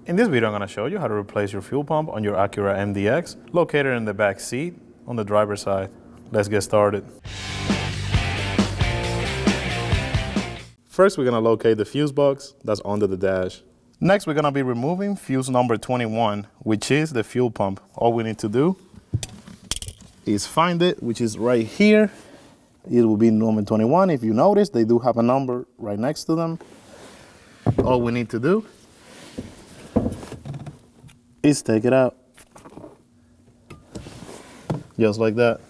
In this video, I'm going to show you how to replace your fuel pump on your Acura MDX, located in the back seat on the driver's side. Let's get started. First, we're going to locate the fuse box that's under the dash. Next, we're going to be removing fuse number 21, which is the fuel pump. All we need to do is find it, which is right here. It will be number 21. If you notice, they do have a number right next to them. All we need to do is take it out, just like that.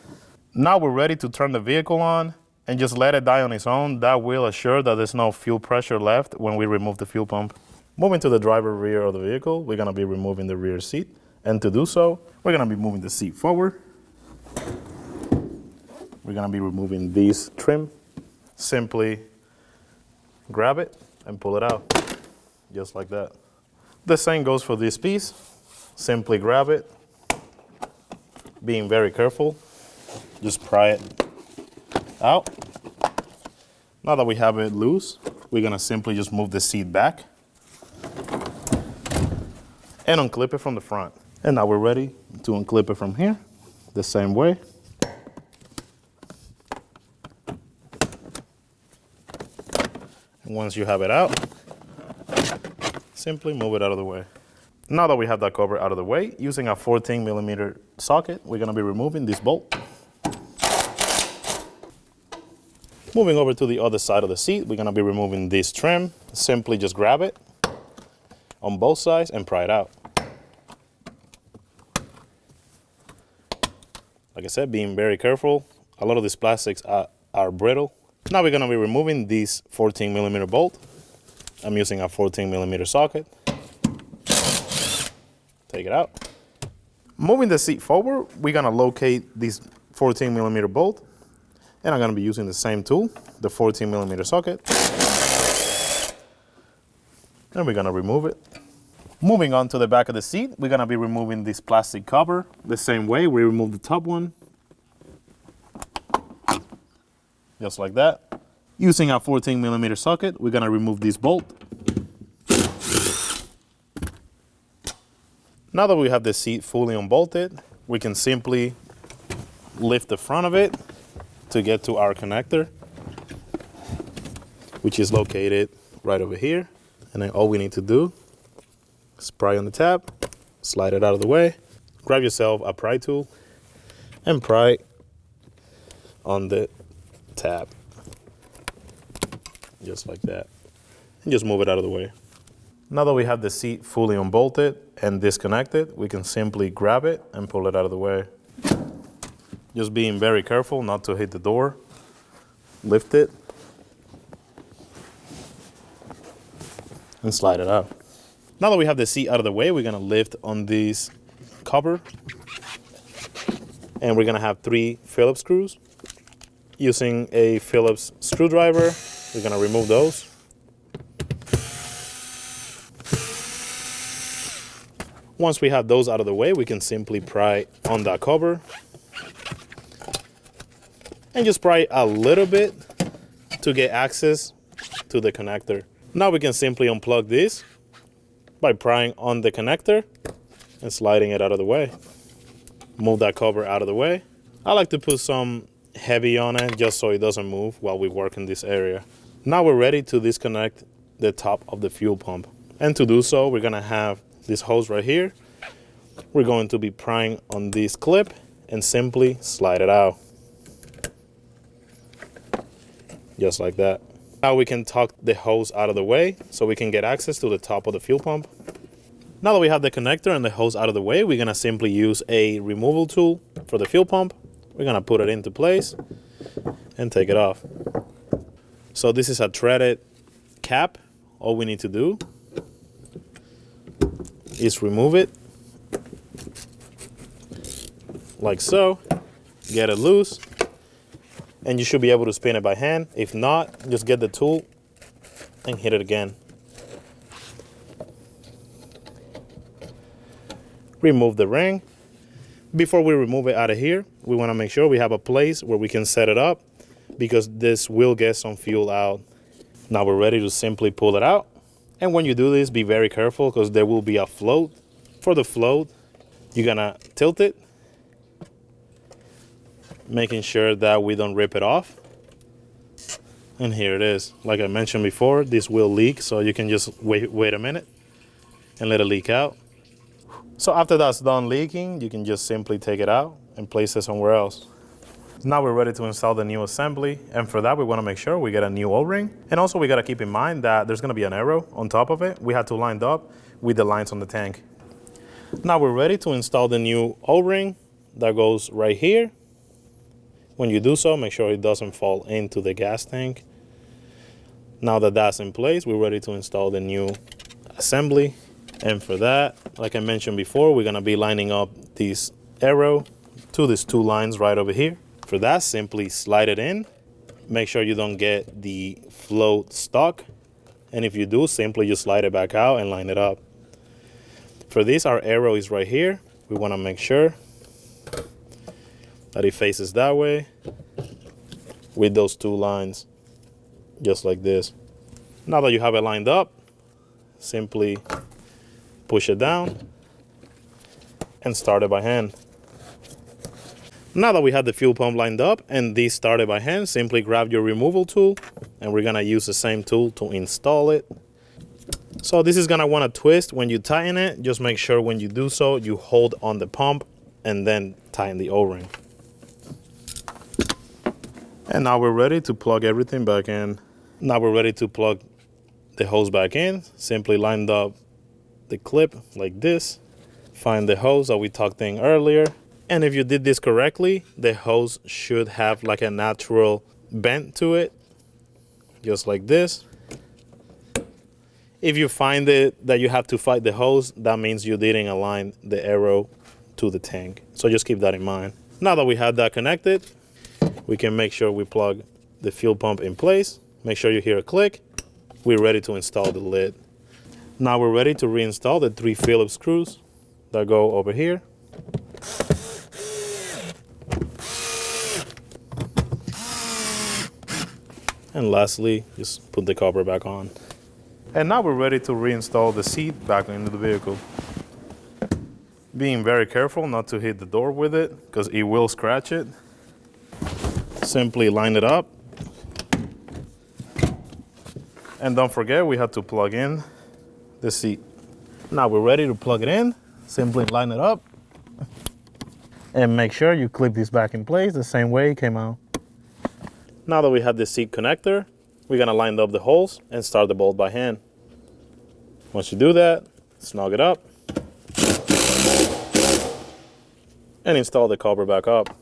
Now we're ready to turn the vehicle on and just let it die on its own. That will assure that there's no fuel pressure left when we remove the fuel pump. Moving to the driver rear of the vehicle, we're gonna be removing the rear seat. And to do so, we're gonna be moving the seat forward. We're gonna be removing this trim. Simply grab it and pull it out, just like that. The same goes for this piece. Simply grab it, being very careful. Just pry it out. Now that we have it loose, we're gonna simply just move the seat back and unclip it from the front. And now we're ready to unclip it from here, the same way. And once you have it out, simply move it out of the way. Now that we have that cover out of the way, using a 14mm socket, we're gonna be removing this bolt. Moving over to the other side of the seat, we're gonna be removing this trim. Simply just grab it on both sides and pry it out. Like I said, being very careful. A lot of these plastics are brittle. Now we're gonna be removing this 14mm bolt. I'm using a 14mm socket. Take it out. Moving the seat forward, we're gonna locate this 14mm bolt, and I'm gonna be using the same tool, the 14mm socket, and we're gonna remove it. Moving on to the back of the seat, we're gonna be removing this plastic cover the same way we removed the top one, just like that. Using a 14mm socket, we're gonna remove this bolt. Now that we have the seat fully unbolted, we can simply lift the front of it to get to our connector, which is located right over here. And then all we need to do is pry on the tab, slide it out of the way, grab yourself a pry tool, and pry on the tab, just like that. And just move it out of the way. Now that we have the seat fully unbolted and disconnected, we can simply grab it and pull it out of the way. Just being very careful not to hit the door. Lift it and slide it out. Now that we have the seat out of the way, we're gonna lift on this cover, and we're gonna have 3 Phillips screws. Using a Phillips screwdriver, we're gonna remove those. Once we have those out of the way, we can simply pry on that cover and just pry a little bit to get access to the connector. Now we can simply unplug this by prying on the connector and sliding it out of the way. Move that cover out of the way. I like to put some heavy on it just so it doesn't move while we work in this area. Now we're ready to disconnect the top of the fuel pump. And to do so, we're gonna have this hose right here. We're going to be prying on this clip and simply slide it out, just like that. Now we can tuck the hose out of the way so we can get access to the top of the fuel pump. Now that we have the connector and the hose out of the way, we're gonna simply use a removal tool for the fuel pump. We're gonna put it into place and take it off. So this is a threaded cap. All we need to do is remove it like so, get it loose, and you should be able to spin it by hand. If not, just get the tool and hit it again. Remove the ring. Before we remove it out of here, we want to make sure we have a place where we can set it up, because this will get some fuel out. Now we're ready to simply pull it out And when you do this, be very careful because there will be a float. For the float, you're gonna tilt it, making sure that we don't rip it off. And here it is. Like I mentioned before, this will leak, so you can just wait a minute and let it leak out. So after that's done leaking, you can just simply take it out and place it somewhere else. Now we're ready to install the new assembly, and for that we want to make sure we get a new O-ring. And also we got to keep in mind that there's going to be an arrow on top of it. We had to line up with the lines on the tank. Now we're ready to install the new O-ring that goes right here. When you do so, make sure it doesn't fall into the gas tank. Now that that's in place, we're ready to install the new assembly. And for that, like I mentioned before, we're going to be lining up this arrow to these two lines right over here. For that, simply slide it in. Make sure you don't get the float stuck. And if you do, simply just slide it back out and line it up. For this, our arrow is right here. We want to make sure that it faces that way with those two lines, just like this. Now that you have it lined up, simply push it down and start it by hand. Now that we have the fuel pump lined up and this started by hand, simply grab your removal tool, and we're gonna use the same tool to install it. So this is gonna wanna twist when you tighten it. Just make sure when you do so, you hold on the pump and then tighten the O-ring. And now we're ready to plug everything back in. Now we're ready to plug the hose back in. Simply lined up the clip like this. Find the hose that we tucked in earlier. And if you did this correctly, the hose should have like a natural bend to it, just like this. If you find it that you have to fight the hose, that means you didn't align the arrow to the tank. So just keep that in mind. Now that we have that connected, we can make sure we plug the fuel pump in place. Make sure you hear a click. We're ready to install the lid. Now we're ready to reinstall the 3 Phillips screws that go over here. And lastly, just put the cover back on. And now we're ready to reinstall the seat back into the vehicle. Being very careful not to hit the door with it, because it will scratch it. Simply line it up. And don't forget, we have to plug in the seat. Now we're ready to plug it in. Simply line it up. And make sure you clip this back in place the same way it came out. Now that we have the seat connector, we're gonna line up the holes and start the bolt by hand. Once you do that, snug it up and install the cover back up.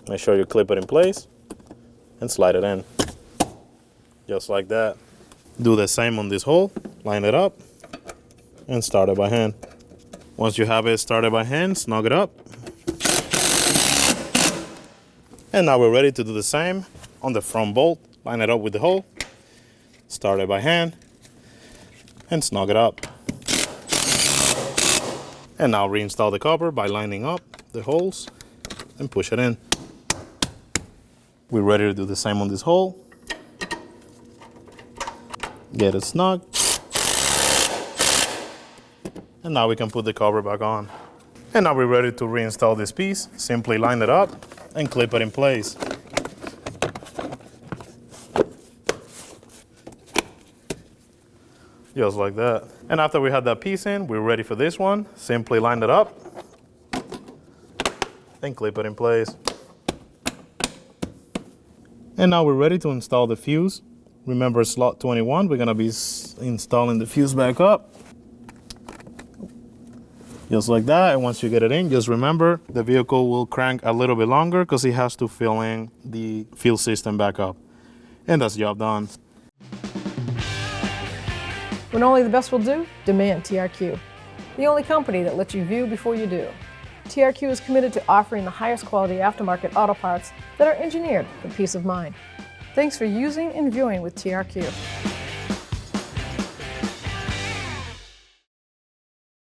Make sure you clip it in place and slide it in, just like that. Do the same on this hole, line it up and start it by hand. Once you have it started by hand, snug it up. And now we're ready to do the same on the front bolt. Line it up with the hole, start it by hand, and snug it up. And now reinstall the cover by lining up the holes and push it in. We're ready to do the same on this hole. Get it snug. And now we can put the cover back on. And now we're ready to reinstall this piece. Simply line it up and clip it in place. Just like that. And after we have that piece in, we're ready for this one. Simply line it up and clip it in place. And now we're ready to install the fuse. Remember slot 21, we're gonna be installing the fuse back up. Just like that, and once you get it in, just remember the vehicle will crank a little bit longer because it has to fill in the fuel system back up. And that's the job done. When only the best will do, demand TRQ. The only company that lets you view before you do. TRQ is committed to offering the highest quality aftermarket auto parts that are engineered for peace of mind. Thanks for using and viewing with TRQ.